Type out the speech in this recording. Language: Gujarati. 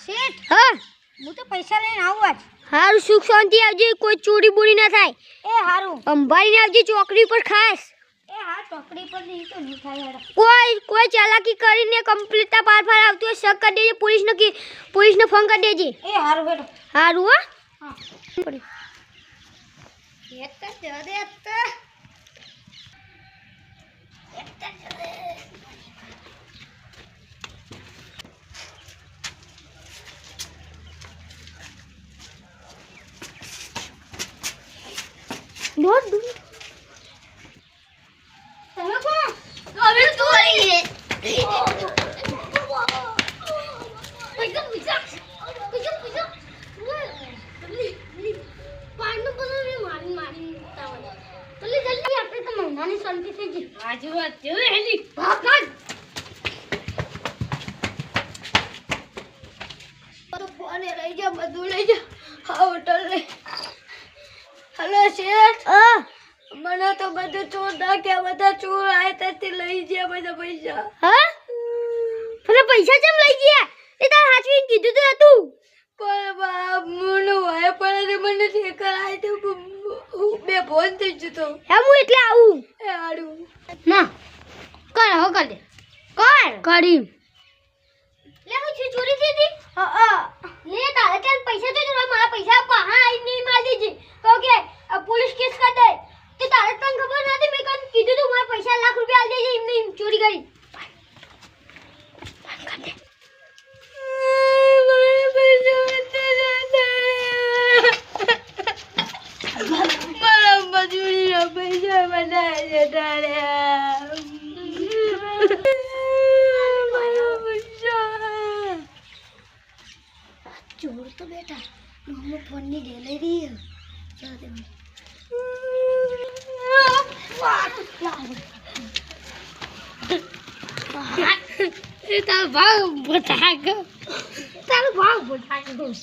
શેઠ હા હું તો પૈસા લઈને આવું આજ હારું સુખ શાંતિ આવજે કોઈ ચોરી બોરી ના થાય એ હારું અંબારીને આવજે ચોકડી પર ખાસ એ હા ચોકડી પર નહીં તો નહીં થાય યાર કોઈ ચાલાકી કરીને કમ્પ્લીટ પાર પાર આવતું હોય શક કરી દેજે પોલીસને ફોન કરી દેજે એ હારું બેટો હારું હો હા એક જ દે દોડ તમે કોણ હવે ચોરી હે હેલો શેઠ મને તો બધું ચોર નાખ્યા બધા ચોર આયા ત્યાંથી લઈ ગયા બધા પૈસા હા પેલા પૈસા કેમ લઈ ગયા એ તાર હાચવીને કીધું તો હતું પણ બાપ મને વાય પડે મને ઠેકર આય તો બે ફોન થઈ જતો હે હું એટલે આવું એ હાડું ના કર હો કર દે કરી લે હું ચોરી થઈ હતી હા લે તારે કેમ પૈસા તો જોવા મારા પૈસા કહાં આઈ નહીં માર દીજી તો કે પોલીસ કેસ કર દે તે તારે તને ખબર નથી મેં કન કીધું તું મારા પૈસા લાખ રૂપિયા આલ દેજે એમને ચોરી કરી પૈસા બનાવે ચોર તો બેટા મમ્મી ફોન ની ગેલેરી તારો ભાવ બતા ગયો